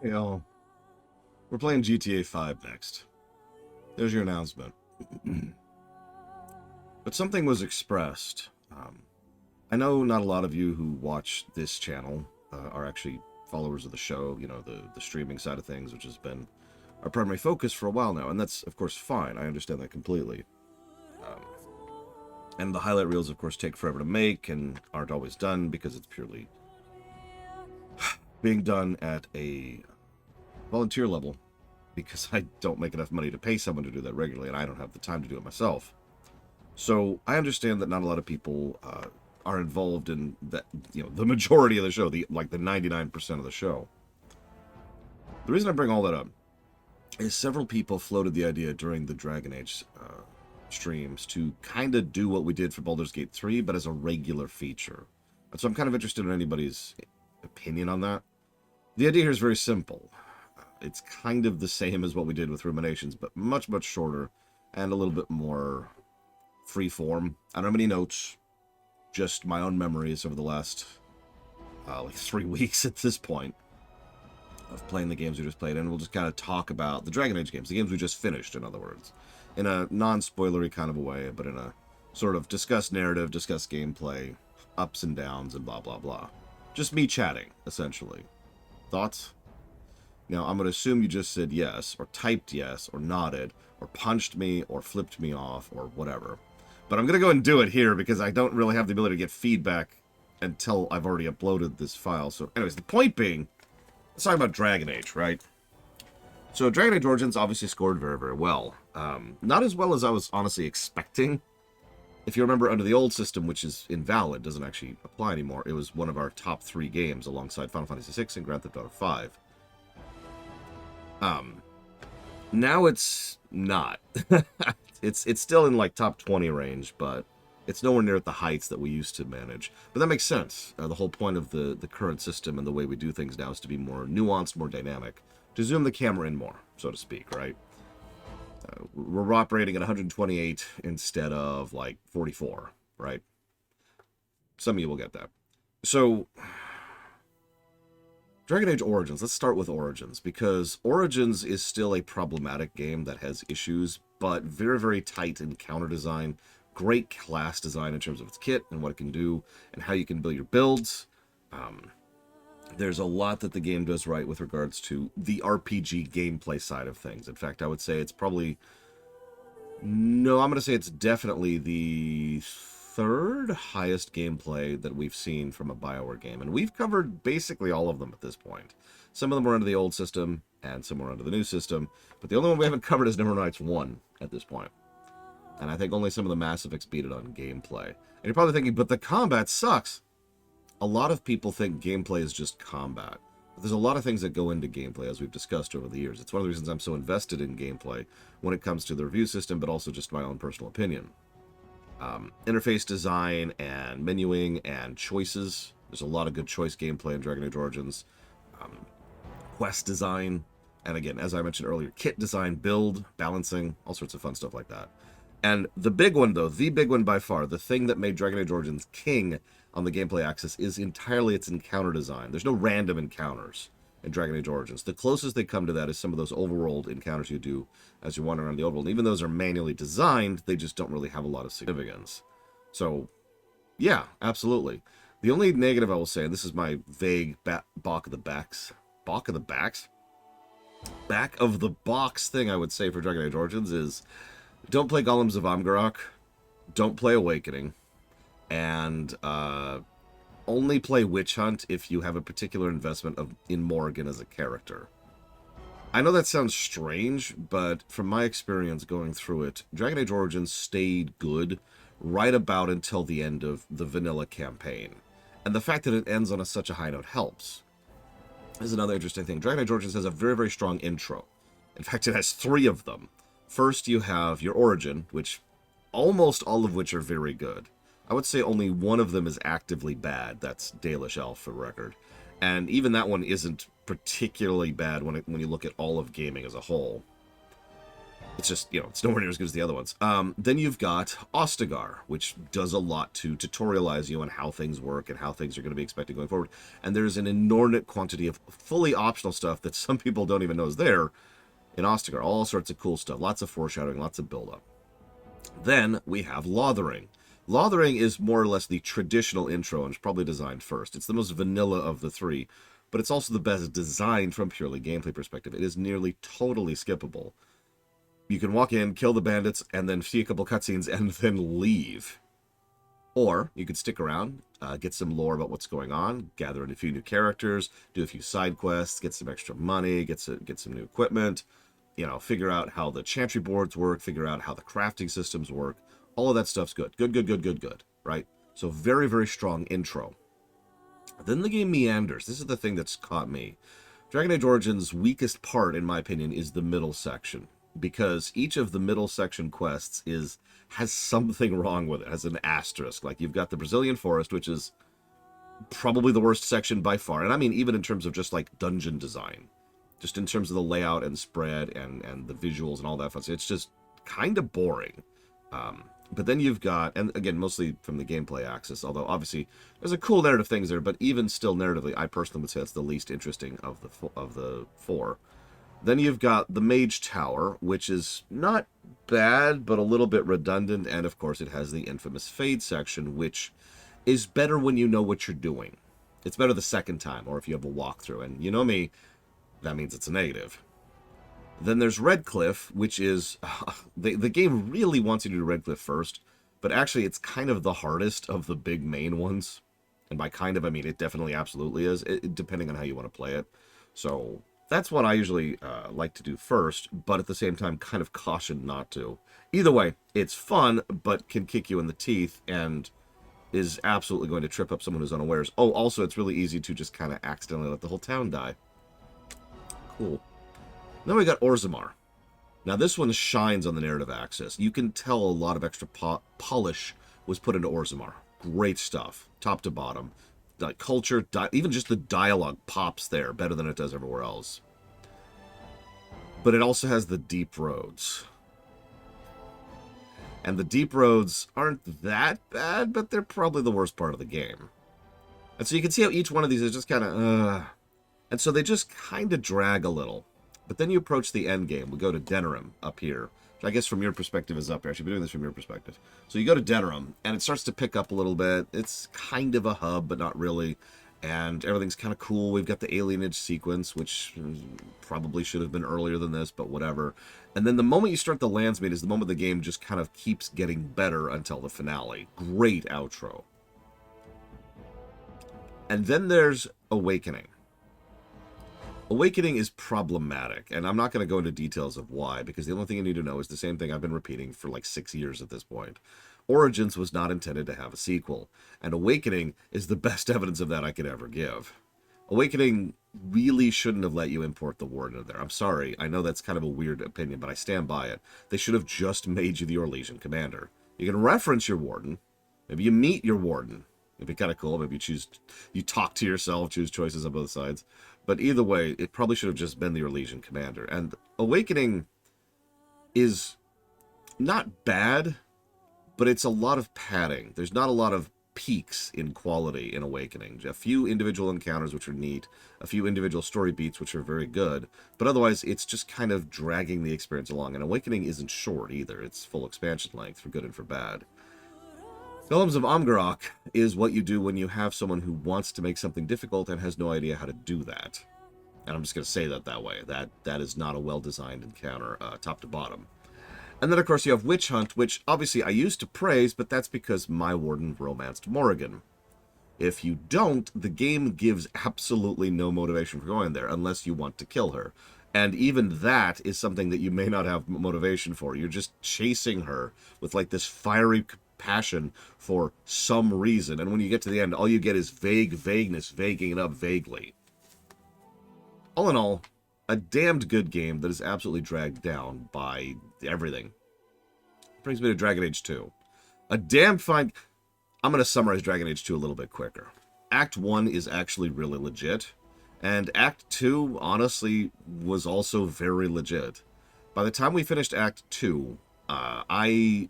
Hey, y'all. We're playing GTA 5 next. There's your announcement. But something was expressed. I know not a lot of you who watch this channel are actually followers of the show, the streaming side of things, which has been our primary focus for a while now. And that's, of course, fine. I understand that completely. Um, and the highlight reels, of course, take forever to make and aren't always done because it's purely being done at a volunteer level because I don't make enough money to pay someone to do that regularly, and I don't have the time to do it myself. So I understand that not a lot of people are involved in that, the majority of the show, the 99% of the show. The reason I bring all that up is several people floated the idea during the Dragon Age streams to kind of do what we did for Baldur's Gate 3, but as a regular feature. And so I'm kind of interested in anybody's opinion on that. The idea here is very simple. It's kind of the same as what we did with Ruminations, but much, much shorter and a little bit more free form. I don't have any notes, just my own memories over the last 3 weeks at this point of playing the games we just played, and we'll just kind of talk about the Dragon Age games, the games we just finished, in other words, in a non-spoilery kind of a way, but in a sort of discuss narrative, discuss gameplay, ups and downs, and blah, blah, blah. Just me chatting, essentially. Thoughts? Now, I'm going to assume you just said yes, or typed yes, or nodded, or punched me, or flipped me off, or whatever. But I'm going to go and do it here because I don't really have the ability to get feedback until I've already uploaded this file. So anyways, the point being, let's talk about Dragon Age, right? So Dragon Age Origins obviously scored very, very well. Not as well as I was honestly expecting. If you remember, under the old system, which is invalid, doesn't actually apply anymore, it was one of our top 3 games alongside Final Fantasy VI and Grand Theft Auto 5. Now it's not. It's still in top 20 range, but it's nowhere near at the heights that we used to manage. But that makes sense. The whole point of the current system and the way we do things now is to be more nuanced, more dynamic, to zoom the camera in more, so to speak, right? We're operating at 128 instead of 44, right? Some of you will get that. So Dragon Age Origins, let's start with Origins, because Origins is still a problematic game that has issues, but very, very tight encounter design, great class design in terms of its kit and what it can do, and how you can build your builds. There's a lot that the game does right with regards to the RPG gameplay side of things. In fact, I would say it's probably... No, I'm going to say it's definitely the third highest gameplay that we've seen from a BioWare game, and we've covered basically all of them at this point. Some of them were under the old system, and some were under the new system, but the only one we haven't covered is Neverwinter 1 at this point. And I think only some of the Mass Effects beat it on gameplay. And you're probably thinking, but the combat sucks. A lot of people think gameplay is just combat. But there's a lot of things that go into gameplay, as we've discussed over the years. It's one of the reasons I'm so invested in gameplay when it comes to the review system, but also just my own personal opinion. Interface design and menuing and choices. There's a lot of good choice gameplay in Dragon Age Origins. Quest design. And again, as I mentioned earlier, kit design, build, balancing, all sorts of fun stuff like that. And the big one, though, the big one by far, the thing that made Dragon Age Origins king on the gameplay axis is entirely its encounter design. There's no random encounters in Dragon Age Origins. The closest they come to that is some of those overworld encounters you do as you wander around the overworld. And even those are manually designed, they just don't really have a lot of significance. So, yeah, absolutely. The only negative I will say, and this is my vague back of the box thing I would say for Dragon Age Origins is, don't play Golems of Amgarok, don't play Awakening, and only play Witch Hunt if you have a particular investment in Morrigan as a character. I know that sounds strange, but from my experience going through it, Dragon Age Origins stayed good right about until the end of the vanilla campaign. And the fact that it ends on such a high note helps. This is another interesting thing. Dragon Age Origins has a very, very strong intro. In fact, it has 3 of them. First, you have your origin, which almost all of which are very good. I would say only one of them is actively bad. That's Dalish Elf, for record. And even that one isn't particularly bad when you look at all of gaming as a whole. It's just, it's nowhere near as good as the other ones. Then you've got Ostagar, which does a lot to tutorialize you on how things work and how things are going to be expected going forward. And there's an inordinate quantity of fully optional stuff that some people don't even know is there in Ostagar. All sorts of cool stuff. Lots of foreshadowing, lots of build-up. Then we have Lothering. Lothering is more or less the traditional intro and is probably designed first. It's the most vanilla of the three, but it's also the best designed from purely gameplay perspective. It is nearly totally skippable. You can walk in, kill the bandits, and then see a couple cutscenes, and then leave. Or you could stick around, get some lore about what's going on, gather in a few new characters, do a few side quests, get some extra money, get some new equipment, figure out how the chantry boards work, figure out how the crafting systems work. All of that stuff's good. Good, right? So very, very strong intro. Then the game meanders. This is the thing that's caught me. Dragon Age Origins' weakest part, in my opinion, is the middle section. Because each of the middle section quests has something wrong with it, has an asterisk. Like, you've got the Brazilian Forest, which is probably the worst section by far. And I mean, even in terms of just, like, dungeon design. Just in terms of the layout and spread and the visuals and all that fun stuff. It's just kind of boring. But then you've got, and again, mostly from the gameplay axis, although obviously there's a cool narrative things there, but even still narratively, I personally would say that's the least interesting of the four. Then you've got the Mage Tower, which is not bad, but a little bit redundant. And, of course, it has the infamous Fade section, which is better when you know what you're doing. It's better the second time, or if you have a walkthrough. And you know me, that means it's a negative. Then there's Redcliffe, which is... the game really wants you to do Redcliffe first, but actually it's kind of the hardest of the big main ones. And by kind of, I mean it definitely absolutely is, depending on how you want to play it. So... that's what I usually like to do first, but at the same time kind of caution not to. Either way, it's fun, but can kick you in the teeth and is absolutely going to trip up someone who's unawares. Oh, also, it's really easy to just kind of accidentally let the whole town die. Cool. Then we got Orzammar. Now, this one shines on the narrative axis. You can tell a lot of extra polish was put into Orzammar. Great stuff, top to bottom. Culture, even just the dialogue pops there better than it does everywhere else. But it also has the deep roads. And the deep roads aren't that bad, but they're probably the worst part of the game. And so you can see how each one of these is just kind of, And so they just kind of drag a little. But then you approach the end game. We go to Denerim up here. Which I guess from your perspective is up here. I should be doing this from your perspective. So you go to Denerim, and it starts to pick up a little bit. It's kind of a hub, but not really. And everything's kind of cool. We've got the alienage sequence, which probably should have been earlier than this, but whatever. And then the moment you start the Landsmaid is the moment the game just kind of keeps getting better until the finale. Great outro. And then there's Awakening. Awakening is problematic, and I'm not going to go into details of why, because the only thing you need to know is the same thing I've been repeating for like 6 years at this point. Origins was not intended to have a sequel, and Awakening is the best evidence of that I could ever give. Awakening really shouldn't have let you import the Warden in there. I'm sorry, I know that's kind of a weird opinion, but I stand by it. They should have just made you the Orlesian commander. You can reference your Warden, maybe you meet your Warden. It'd be kind of cool, maybe you talk to yourself, choose choices on both sides. But either way, it probably should have just been the Orlesian commander. And Awakening is not bad, but it's a lot of padding. There's not a lot of peaks in quality in Awakening. A few individual encounters, which are neat. A few individual story beats, which are very good. But otherwise, it's just kind of dragging the experience along. And Awakening isn't short either. It's full expansion length, for good and for bad. Golems of Amgarok is what you do when you have someone who wants to make something difficult and has no idea how to do that. And I'm just going to say that way. That is not a well-designed encounter, top to bottom. And then, of course, you have Witch Hunt, which obviously I used to praise, but that's because my Warden romanced Morrigan. If you don't, the game gives absolutely no motivation for going there, unless you want to kill her. And even that is something that you may not have motivation for. You're just chasing her with, like, this fiery passion for some reason. And when you get to the end, all you get is vagueness, vaguing it up vaguely. All in all, a damned good game that is absolutely dragged down by everything. Brings me to Dragon Age 2. A damn fine... I'm going to summarize Dragon Age 2 a little bit quicker. Act 1 is actually really legit. And Act 2, honestly, was also very legit. By the time we finished Act 2, so I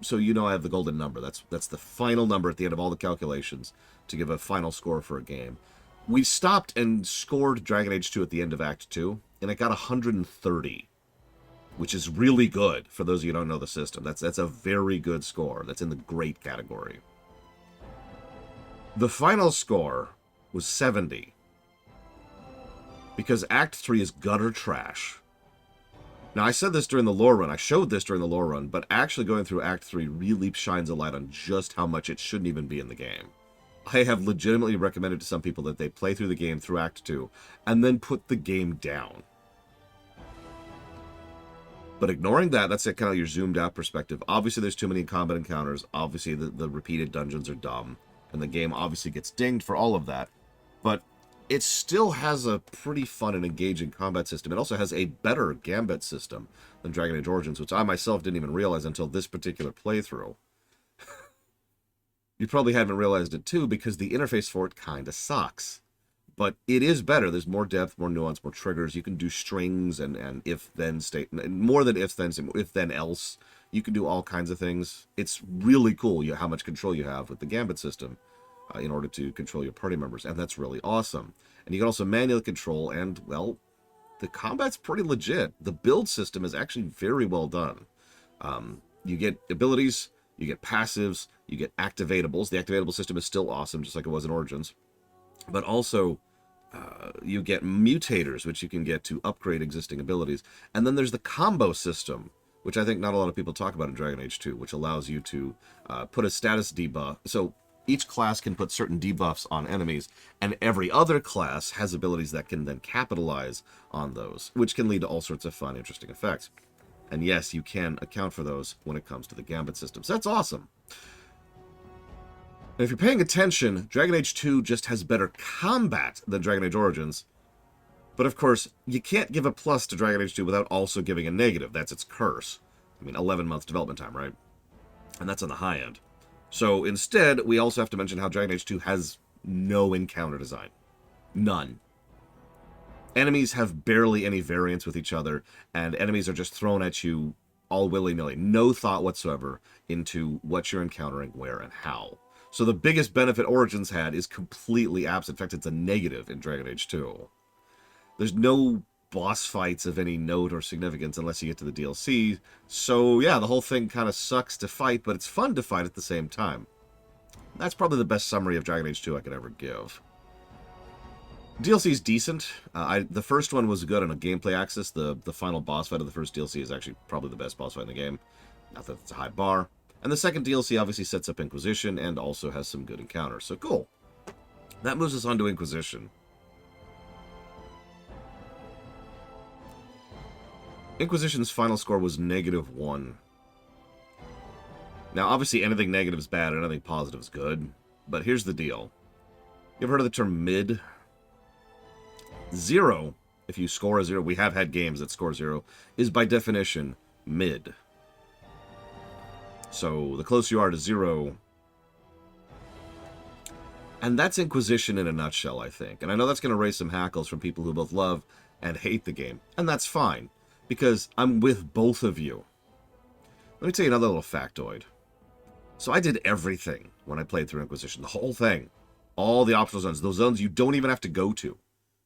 have the golden number. That's the final number at the end of all the calculations to give a final score for a game. We stopped and scored Dragon Age 2 at the end of Act 2, and it got 130, which is really good for those of you who don't know the system. That's a very good score. That's in the great category. The final score was 70, because Act 3 is gutter trash. Now, I said this during the lore run, I showed this during the lore run, but actually going through Act 3 really shines a light on just how much it shouldn't even be in the game. I have legitimately recommended to some people that they play through the game through Act 2, and then put the game down. But ignoring that, that's kind of your zoomed out perspective. Obviously, there's too many combat encounters. Obviously, the repeated dungeons are dumb, and the game obviously gets dinged for all of that. But it still has a pretty fun and engaging combat system. It also has a better gambit system than Dragon Age Origins, which I myself didn't even realize until this particular playthrough. You probably haven't realized it too, because the interface for it kind of sucks. But it is better. There's more depth, more nuance, more triggers. You can do strings and if-then statement, more than if-then-else. You can do all kinds of things. It's really cool how much control you have with the gambit system in order to control your party members, and that's really awesome. And you can also manually control, and, well, the combat's pretty legit. The build system is actually very well done. You get abilities, you get passives, you get activatables. The activatable system is still awesome, just like it was in Origins. But also, you get mutators, which you can get to upgrade existing abilities. And then there's the combo system, which I think not a lot of people talk about in Dragon Age 2, which allows you to put a status debuff. So each class can put certain debuffs on enemies, and every other class has abilities that can then capitalize on those, which can lead to all sorts of fun, interesting effects. And yes, you can account for those when it comes to the gambit system. So that's awesome. And if you're paying attention, Dragon Age 2 just has better combat than Dragon Age Origins. But of course, you can't give a plus to Dragon Age 2 without also giving a negative. That's its curse. I mean, 11 months development time, right? And that's on the high end. So instead, we also have to mention how Dragon Age 2 has no encounter design. None. Enemies have barely any variance with each other, and enemies are just thrown at you all willy-nilly. No thought whatsoever into what you're encountering, where, and how. So the biggest benefit Origins had is completely absent. In fact, it's a negative in Dragon Age 2. There's no boss fights of any note or significance unless you get to the DLC. So yeah, the whole thing kind of sucks to fight, but it's fun to fight at the same time. That's probably the best summary of Dragon Age 2 I could ever give. DLC is decent. The first one was good on a gameplay axis. The final boss fight of the first DLC is actually probably the best boss fight in the game. Not that it's a high bar. And the second DLC obviously sets up Inquisition and also has some good encounters. So cool. That moves us on to Inquisition. Inquisition's final score was -1. Now, obviously, anything negative is bad and anything positive is good. But here's the deal. You ever heard of the term mid? 0, if you score a 0, we have had games that score 0, is by definition mid. So, the closer you are to 0... And that's Inquisition in a nutshell, I think. And I know that's going to raise some hackles from people who both love and hate the game. And that's fine, because I'm with both of you. Let me tell you another little factoid. So I did everything when I played through Inquisition. The whole thing. All the optional zones. Those zones you don't even have to go to.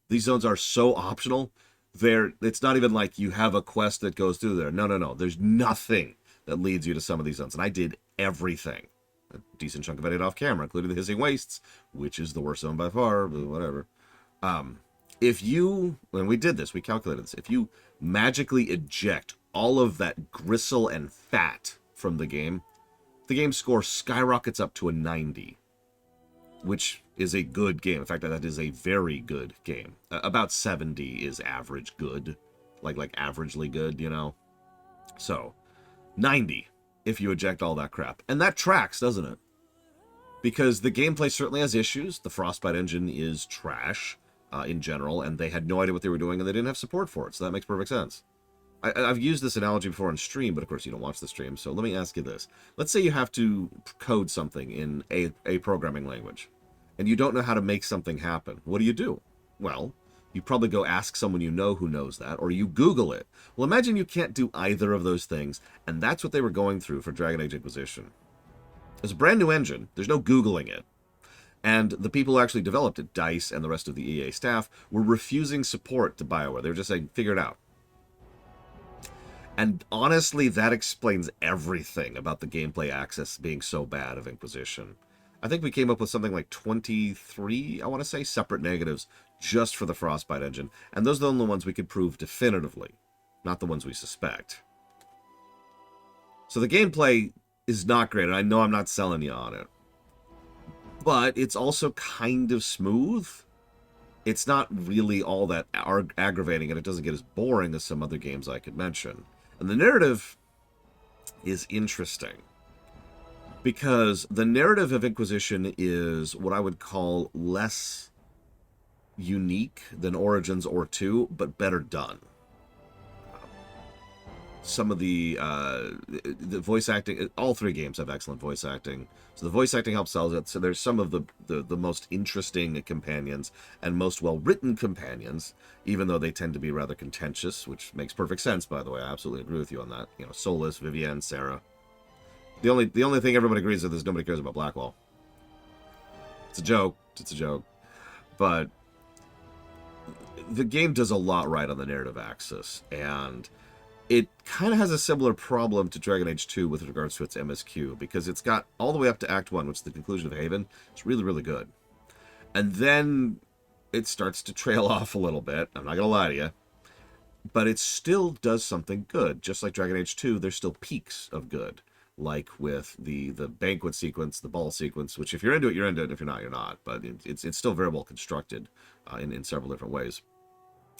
These zones are so optional. It's not even like you have a quest that goes through there. No, no, no. There's nothing that leads you to some of these zones. And I did everything. A decent chunk of it off camera, including the Hissing Wastes, which is the worst zone by far, but whatever. When we did this, we calculated this. If you magically eject all of that gristle and fat from the game score skyrockets up to a 90. Which is a good game. In fact, that is a very good game. About 70 is average good. Like averagely good, you know? So, 90 if you eject all that crap. And that tracks, doesn't it? Because the gameplay certainly has issues. The Frostbite engine is trash in general, and they had no idea what they were doing, and they didn't have support for it, so that makes perfect sense. I've used this analogy before on stream, but of course you don't watch the stream, so let me ask you this. Let's say you have to code something in a programming language, and you don't know how to make something happen. What do? Well, You probably go ask someone you know who knows that, or you Google it. Well, imagine you can't do either of those things, and that's what they were going through for Dragon Age Inquisition. It's a brand new engine. There's no Googling it. And the people who actually developed it, DICE and the rest of the EA staff, were refusing support to BioWare. They were just saying, figure it out. And honestly, that explains everything about the gameplay access being so bad of Inquisition. I think we came up with something like 23, I want to say, separate negatives just for the Frostbite engine. And those are the only ones we could prove definitively, not the ones we suspect. So the gameplay is not great, and I know I'm not selling you on it. But it's also kind of smooth. It's not really all that aggravating, and it doesn't get as boring as some other games I could mention. And the narrative is interesting, because the narrative of Inquisition is what I would call less unique than Origins or 2, but better done. Some of the voice acting, all three games have excellent voice acting. So the voice acting helps sell it. So there's some of the most interesting companions and most well-written companions, even though they tend to be rather contentious, which makes perfect sense, by the way. I absolutely agree with you on that. You know, Solus, Vivienne, Sarah. The only thing everybody agrees with is nobody cares about Blackwall. It's a joke. It's a joke. But the game does a lot right on the narrative axis, and it kind of has a similar problem to Dragon Age 2 with regards to its MSQ, because it's got all the way up to Act 1, which is the conclusion of Haven. It's really, really good. And then it starts to trail off a little bit. I'm not going to lie to you. But it still does something good. Just like Dragon Age 2, there's still peaks of good. Like with the banquet sequence, the ball sequence, which if you're into it, you're into it. If you're not, you're not. But it's still very well constructed in several different ways.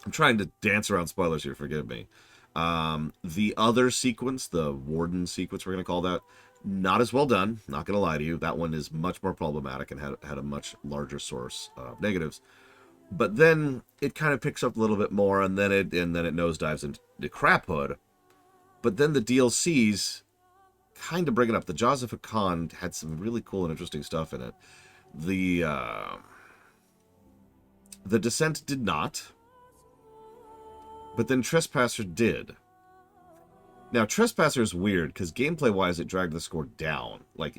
I'm trying to dance around spoilers here, forgive me. The other sequence, the Warden sequence, we're going to call that, not as well done. Not going to lie to you. That one is much more problematic and had a much larger source of negatives. But then it kind of picks up a little bit more, and then it nosedives into craphood. But then the DLCs kind of bring it up. The Jaws of Hakan had some really cool and interesting stuff in it. The Descent did not. But then Trespasser did. Now, Trespasser is weird, because gameplay-wise, it dragged the score down. Like,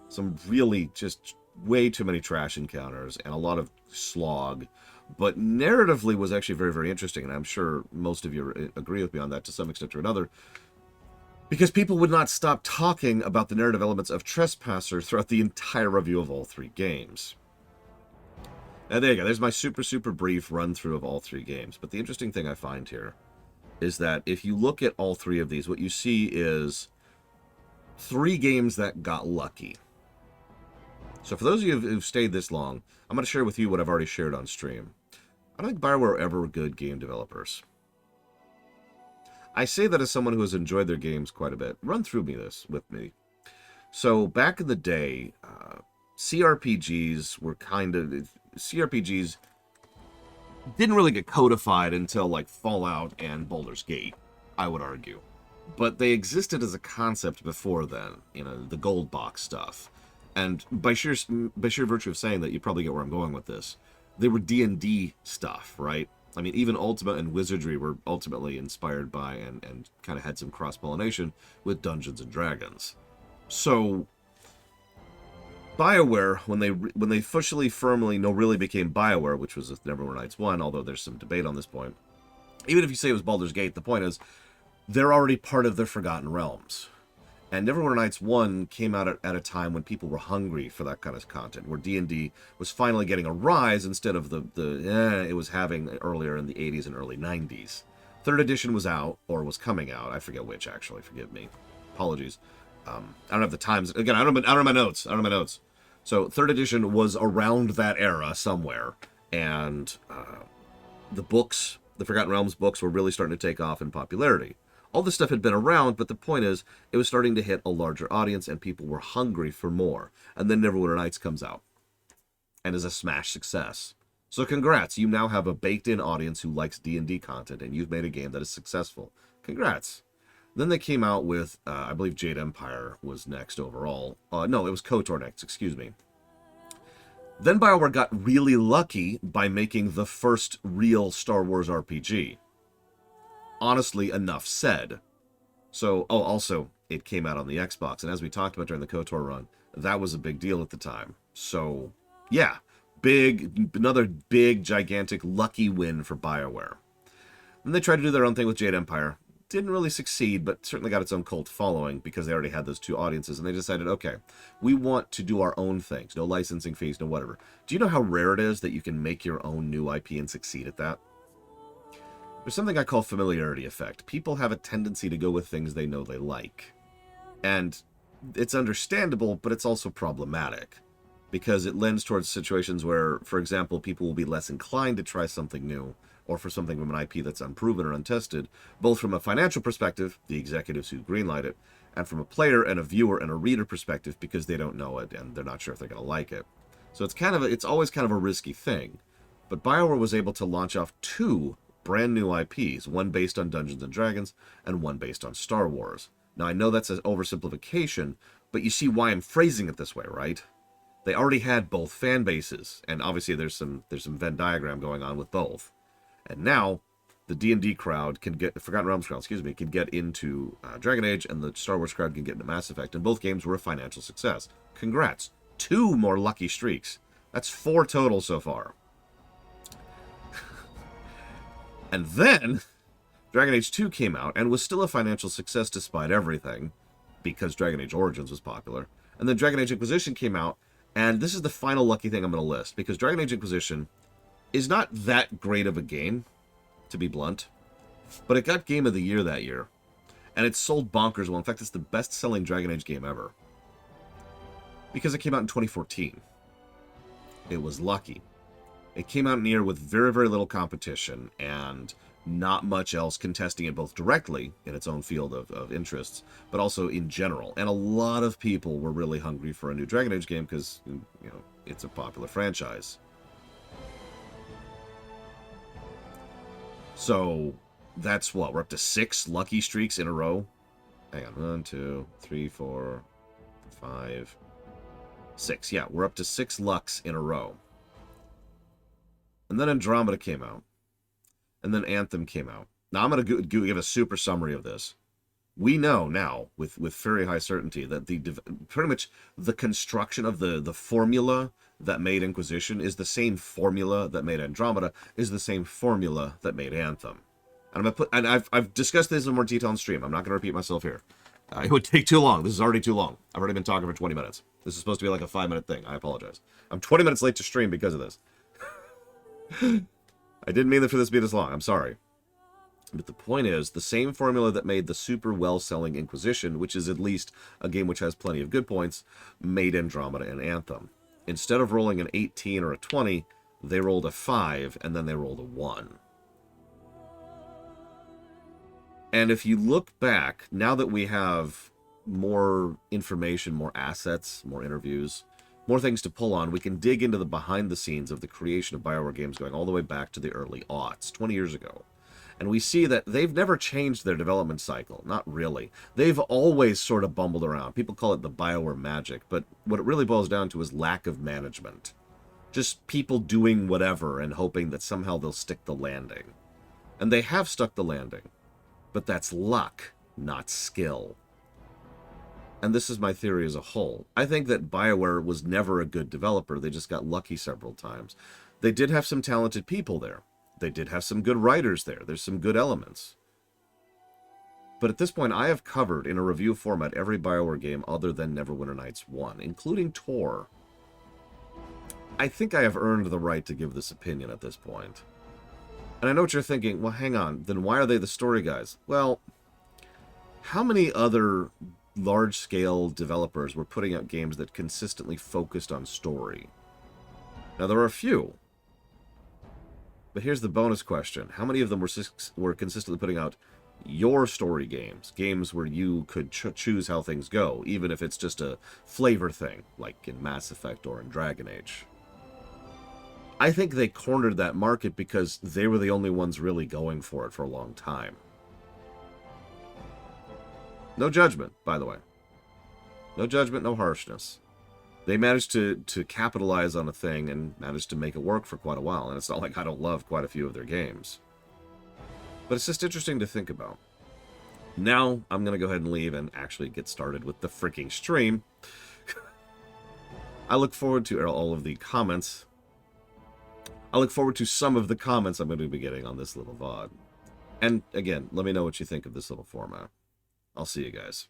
some really just way too many trash encounters and a lot of slog. But narratively was actually very, very interesting, and I'm sure most of you agree with me on that to some extent or another. Because people would not stop talking about the narrative elements of Trespasser throughout the entire review of all three games. Now, there you go. There's my super, super brief run-through of all three games. But the interesting thing I find here is that if you look at all three of these, what you see is three games that got lucky. So for those of you who've stayed this long, I'm going to share with you what I've already shared on stream. I don't think BioWare were ever good game developers. I say that as someone who has enjoyed their games quite a bit. Run through with me. So back in the day, CRPGs were CRPGs didn't really get codified until like Fallout and Baldur's Gate, I would argue. But they existed as a concept before then, the gold box stuff. And by sheer virtue of saying that, you probably get where I'm going with this. They were D&D stuff, right? I mean, even Ultima and Wizardry were ultimately inspired by and kind of had some cross-pollination with Dungeons and Dragons. So BioWare, when they officially firmly really became BioWare, which was with Neverwinter Nights 1, although there's some debate on this point, even if you say it was Baldur's Gate, the point is they're already part of the Forgotten Realms. And Neverwinter Nights 1 came out at a time when people were hungry for that kind of content, where D&D was finally getting a rise instead of it was having earlier in the 80s and early 90s. Third edition was out, or was coming out. I forget which, actually. Forgive me. Apologies. I don't have the times. Again, I don't have my notes. So third edition was around that era somewhere, and the books, the Forgotten Realms books, were really starting to take off in popularity. All this stuff had been around, but the point is, it was starting to hit a larger audience, and people were hungry for more. And then Neverwinter Nights comes out, and is a smash success. So congrats, you now have a baked-in audience who likes D&D content, and you've made a game that is successful. Congrats. Then they came out with, I believe Jade Empire was next overall. No, it was KOTOR next, excuse me. Then BioWare got really lucky by making the first real Star Wars RPG. Honestly, enough said. So, oh, also, it came out on the Xbox, and as we talked about during the KOTOR run, that was a big deal at the time. So, yeah, another big, gigantic, lucky win for BioWare. Then they tried to do their own thing with Jade Empire. Didn't really succeed, but certainly got its own cult following because they already had those two audiences, and they decided, okay, we want to do our own things. No licensing fees, no whatever. Do you know how rare it is that you can make your own new IP and succeed at that? There's something I call familiarity effect. People have a tendency to go with things they know they like. And it's understandable, but it's also problematic. Because it lends towards situations where, for example, people will be less inclined to try something new, or for something from an IP that's unproven or untested, both from a financial perspective, the executives who greenlight it, and from a player and a viewer and a reader perspective, because they don't know it and they're not sure if they're going to like it. So it's always kind of a risky thing. But BioWare was able to launch off two brand new IPs, one based on Dungeons and Dragons and one based on Star Wars. Now I know that's an oversimplification, but you see why I'm phrasing it this way, right? They already had both fan bases, and obviously there's some Venn diagram going on with both. And now the D&D crowd can get, Forgotten Realms crowd, can get into Dragon Age, and the Star Wars crowd can get into Mass Effect, and both games were a financial success. Congrats. 2 more lucky streaks. That's 4 total so far. And then Dragon Age 2 came out and was still a financial success despite everything, because Dragon Age Origins was popular. And then Dragon Age Inquisition came out, and this is the final lucky thing I'm going to list, because Dragon Age Inquisition is not that great of a game, to be blunt, but it got Game of the Year that year, and it sold bonkers well. In fact, it's the best-selling Dragon Age game ever, because it came out in 2014. It was lucky. It came out in a year with very, very little competition, and not much else contesting it both directly in its own field of interests, but also in general. And a lot of people were really hungry for a new Dragon Age game because, you know, it's a popular franchise. So that's what, we're up to 6 lucky streaks in a row. Hang on, 1, 2, 3, 4, 5, 6. Yeah, we're up to 6 lucks in a row. And then Andromeda came out. And then Anthem came out. Now I'm going to give a super summary of this. We know now, with very high certainty, that pretty much the construction of the formula that made Inquisition is the same formula that made Andromeda, is the same formula that made Anthem. And I'm gonna put, and I've discussed this in more detail on stream. I'm not going to repeat myself here. It would take too long. This is already too long. I've already been talking for 20 minutes. This is supposed to be like a 5-minute thing. I apologize. I'm 20 minutes late to stream because of this. I didn't mean for this to be this long. I'm sorry. But the point is, the same formula that made the super well-selling Inquisition, which is at least a game which has plenty of good points, made Andromeda and Anthem. Instead of rolling an 18 or a 20, they rolled a 5, and then they rolled a 1. And if you look back, now that we have more information, more assets, more interviews, more things to pull on, we can dig into the behind the scenes of the creation of BioWare games going all the way back to the early aughts, 20 years ago. And we see that they've never changed their development cycle. Not really. They've always sort of bumbled around. People call it the BioWare magic, but what it really boils down to is lack of management. Just people doing whatever and hoping that somehow they'll stick the landing. And they have stuck the landing. But that's luck, not skill. And this is my theory as a whole. I think that BioWare was never a good developer. They just got lucky several times. They did have some talented people there. They did have some good writers there. There's some good elements. But at this point, I have covered in a review format every BioWare game other than Neverwinter Nights 1, including Tor. I think I have earned the right to give this opinion at this point. And I know what you're thinking, well, hang on, then why are they the story guys? Well, how many other large-scale developers were putting out games that consistently focused on story? Now, there are a few. But here's the bonus question. How many of them were consistently putting out your story games? Games where you could choose how things go, even if it's just a flavor thing, like in Mass Effect or in Dragon Age. I think they cornered that market because they were the only ones really going for it for a long time. No judgment, by the way. No judgment, no harshness. They managed to capitalize on a thing and managed to make it work for quite a while. And it's not like I don't love quite a few of their games. But it's just interesting to think about. Now, I'm going to go ahead and leave and actually get started with the freaking stream. I look forward to all of the comments. I look forward to some of the comments I'm going to be getting on this little VOD. And again, let me know what you think of this little format. I'll see you guys.